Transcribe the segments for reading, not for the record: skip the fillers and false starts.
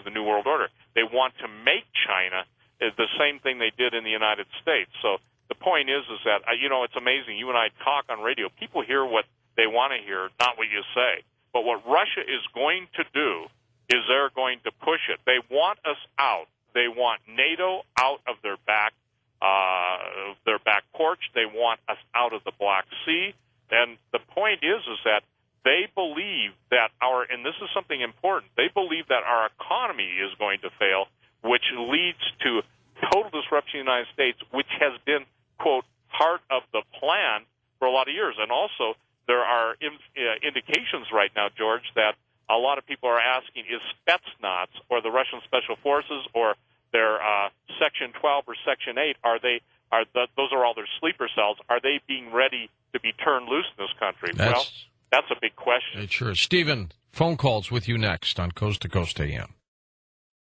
the New World Order. They want to make China the same thing they did in the United States. So the point is that, it's amazing. You and I talk on radio. People hear what they want to hear, not what you say. But what Russia is going to do is they're going to push it. They want us out. They want NATO out of their back porch. They want us out of the Black Sea. And the point is that they believe that and this is something important, they believe that our economy is going to fail, which leads to total disruption in the United States, which has been, quote, part of the plan for a lot of years. And also, there are indications right now, George, that a lot of people are asking, is Spetsnaz or the Russian Special Forces or their Section 12 or Section 8, those are all their sleeper cells, are they being ready to be turned loose in this country? That's a big question. It sure is. Stephen, phone calls with you next on Coast to Coast AM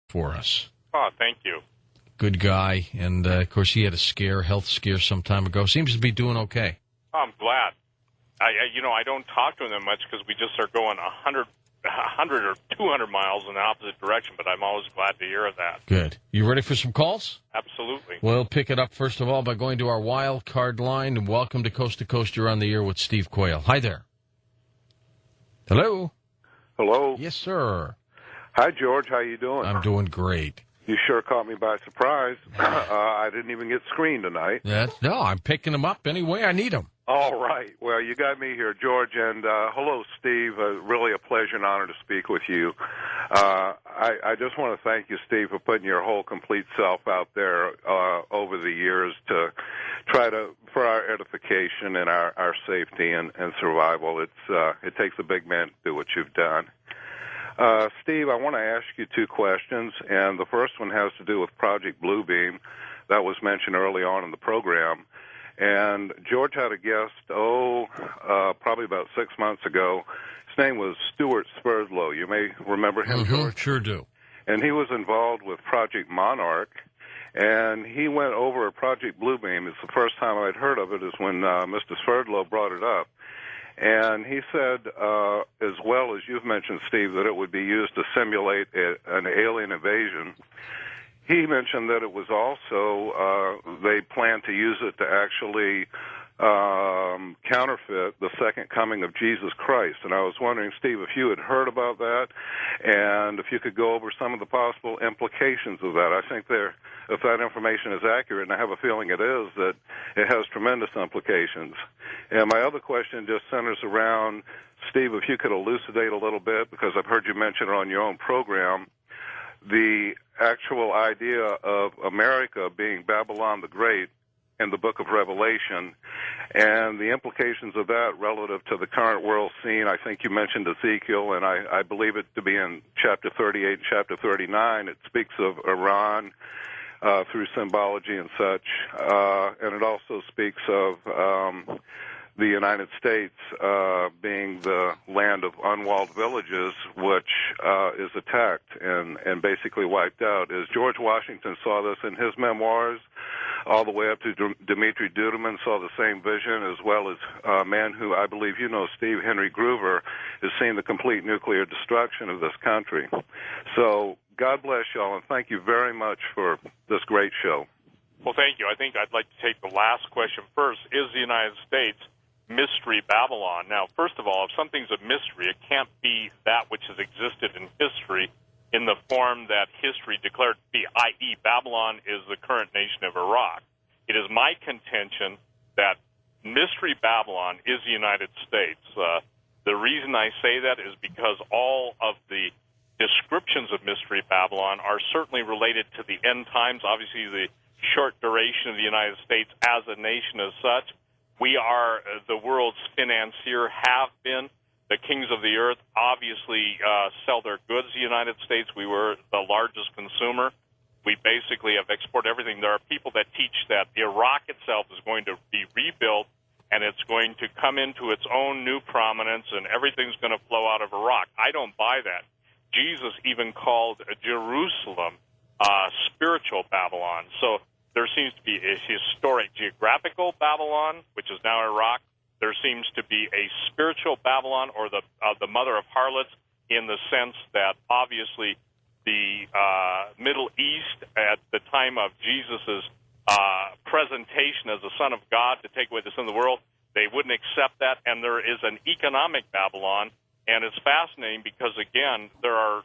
for us. Oh, thank you. Good guy, and of course he had a health scare some time ago. Seems to be doing okay. Oh, I'm glad. I don't talk to him that much because we just are going 100 or 200 miles in the opposite direction, but I'm always glad to hear of that. Good. You ready for some calls? Absolutely. We'll pick it up, first of all, by going to our wild card line, and welcome to Coast to Coast. You're on the air with Steve Quayle. Hi there. Hello? Hello. Yes, sir. Hi, George. How you doing? I'm doing great. You sure caught me by surprise. I didn't even get screened tonight. No, I'm picking them up any way I need them. All right. Well, you got me here, George, and hello, Steve. Really a pleasure and honor to speak with you. I just want to thank you, Steve, for putting your whole complete self out there over the years to try for our edification and our safety and survival. It takes a big man to do what you've done. Steve, I want to ask you two questions, and the first one has to do with Project Bluebeam that was mentioned early on in the program. And George had a guest, probably about 6 months ago. His name was Stuart Spurslow. You may remember him, George? Sure do. And he was involved with Project Monarch, and he went over Project Bluebeam. It's the first time I'd heard of it is when Mr. Spurslow brought it up. And he said, as well as you've mentioned, Steve, that it would be used to simulate an alien invasion. He mentioned that it was also, they plan to use it to actually counterfeit the second coming of Jesus Christ. And I was wondering, Steve, if you had heard about that and if you could go over some of the possible implications of that. I think if that information is accurate, and I have a feeling it is, that it has tremendous implications. And my other question just centers around, Steve, if you could elucidate a little bit, because I've heard you mention it on your own program, the actual idea of America being Babylon the Great in the book of Revelation and the implications of that relative to the current world scene. I think you mentioned Ezekiel, and I believe it to be in chapter 38 and chapter 39. It speaks of Iran through symbology and such, and it also speaks of the United States being the land of unwalled villages, which is attacked and basically wiped out. As George Washington saw this in his memoirs, all the way up to Dmitri Duduman saw the same vision, as well as a man who I believe you know, Steve, Henry Groover, has seen the complete nuclear destruction of this country. So God bless y'all, and thank you very much for this great show. Well, thank you. I think I'd like to take the last question first. Is the United States Mystery Babylon? Now, first of all, if something's a mystery, it can't be that which has existed in history in the form that history declared to be, i.e., Babylon is the current nation of Iraq. It is my contention that Mystery Babylon is the United States. The reason I say that is because all of the descriptions of Mystery Babylon are certainly related to the end times, obviously the short duration of the United States as a nation as such. We are the world's financier, have been. The kings of the earth obviously sell their goods to the United States. We were the largest consumer. We basically have exported everything. There are people that teach that Iraq itself is going to be rebuilt and it's going to come into its own new prominence and everything's going to flow out of Iraq. I don't buy that. Jesus even called Jerusalem spiritual Babylon. So there seems to be a historic geographical Babylon, which is now Iraq. There seems to be a spiritual Babylon, or the mother of harlots, in the sense that obviously the Middle East at the time of Jesus' presentation as the Son of God to take away the sin of the world. They wouldn't accept that, and there is an economic Babylon, and it's fascinating because, again, there are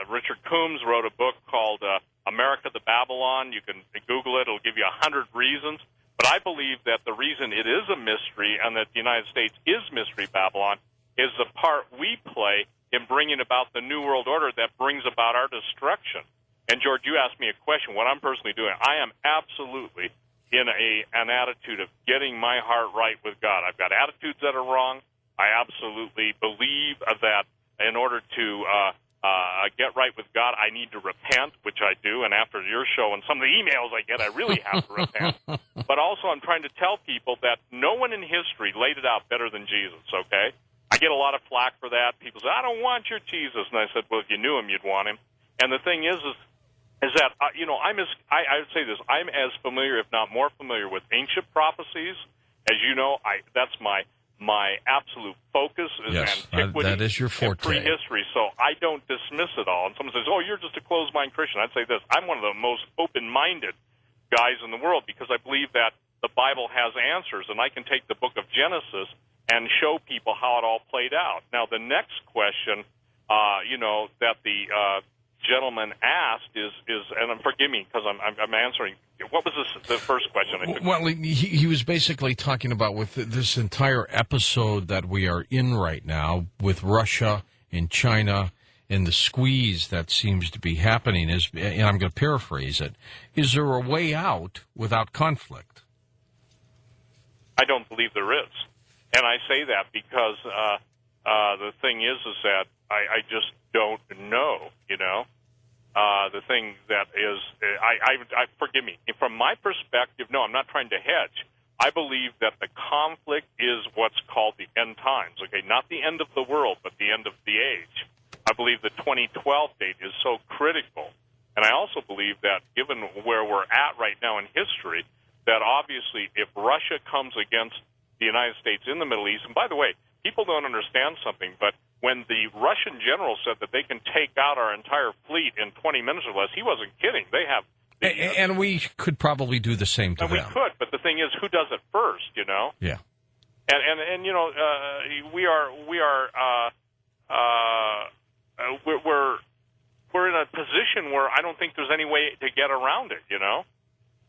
Richard Coombs wrote a book called America the Babylon. You can Google it. It'll give you 100 reasons. But I believe that the reason it is a mystery and that the United States is Mystery Babylon is the part we play in bringing about the New World Order that brings about our destruction. And, George, you asked me a question. What I'm personally doing, I am absolutely in an attitude of getting my heart right with God. I've got attitudes that are wrong. I absolutely believe that in order to get right with God, I need to repent, which I do. And after your show and some of the emails I get, I really have to repent. But also I'm trying to tell people that no one in history laid it out better than Jesus, okay? I get a lot of flack for that. People say, I don't want your Jesus. And I said, well, if you knew him, you'd want him. And the thing is that, I would say this, I'm as familiar, if not more familiar, with ancient prophecies. As you know, that's my absolute focus is antiquity. That is your forte. And prehistory, so I don't dismiss it all. And someone says, oh, you're just a closed-mind Christian. I'd say this, I'm one of the most open-minded guys in the world because I believe that the Bible has answers, and I can take the book of Genesis and show people how it all played out. Now, the next question, that the gentleman asked is, and forgive me because I'm answering. What was the first question? Well, he was basically talking about with this entire episode that we are in right now with Russia and China and the squeeze that seems to be happening is, and I'm going to paraphrase it, is there a way out without conflict? I don't believe there is. And I say that because the thing is that I just don't know, the thing that is, forgive me, from my perspective, no, I'm not trying to hedge. I believe that the conflict is what's called the end times, okay, not the end of the world, but the end of the age. I believe the 2012 date is so critical. And I also believe that given where we're at right now in history, that obviously if Russia comes against the United States in the Middle East, and by the way, people don't understand something, but when the Russian general said that they can take out our entire fleet in 20 minutes or less, he wasn't kidding. They have... And we could probably do the same to them. We could, but the thing is, who does it first, Yeah. And we're in a position where I don't think there's any way to get around it,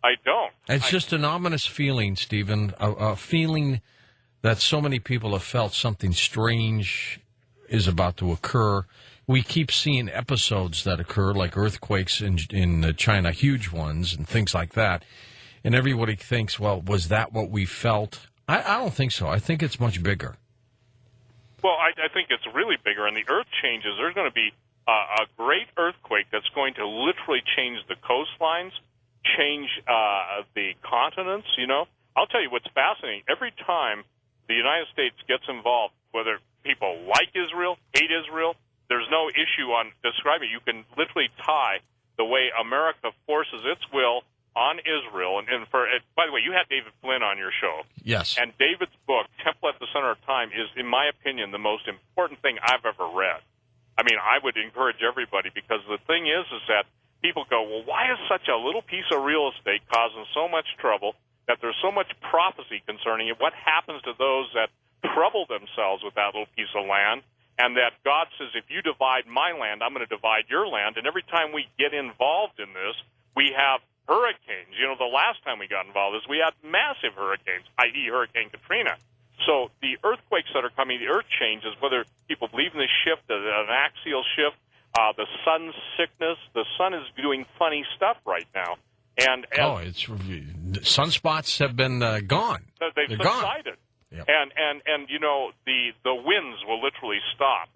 I don't. It's just an ominous feeling, Stephen, a feeling that so many people have felt something strange is about to occur. We keep seeing episodes that occur, like earthquakes in China, huge ones, and things like that. And everybody thinks, well, was that what we felt? I don't think so. I think it's much bigger. Well, I think it's really bigger, and the earth changes. There's going to be a great earthquake that's going to literally change the coastlines, change the continents, I'll tell you what's fascinating. Every time the United States gets involved, whether people like Israel, hate Israel, there's no issue on describing it. You can literally tie the way America forces its will on Israel. And by the way, you had David Flynn on your show. Yes. And David's book, Temple at the Center of Time, is, in my opinion, the most important thing I've ever read. I mean, I would encourage everybody, because the thing is that people go, well, why is such a little piece of real estate causing so much trouble, that there's so much prophecy concerning it? What happens to those that trouble themselves with that little piece of land? And that God says, if you divide my land, I'm going to divide your land. And every time we get involved in this, we have hurricanes. The last time we got involved we had massive hurricanes, i.e. Hurricane Katrina. So the earthquakes that are coming, the earth changes, whether people believe in this shift, an axial shift, the sun sickness. The sun is doing funny stuff right now. And sunspots have been gone. They've subsided. Yep. And the winds will literally stop.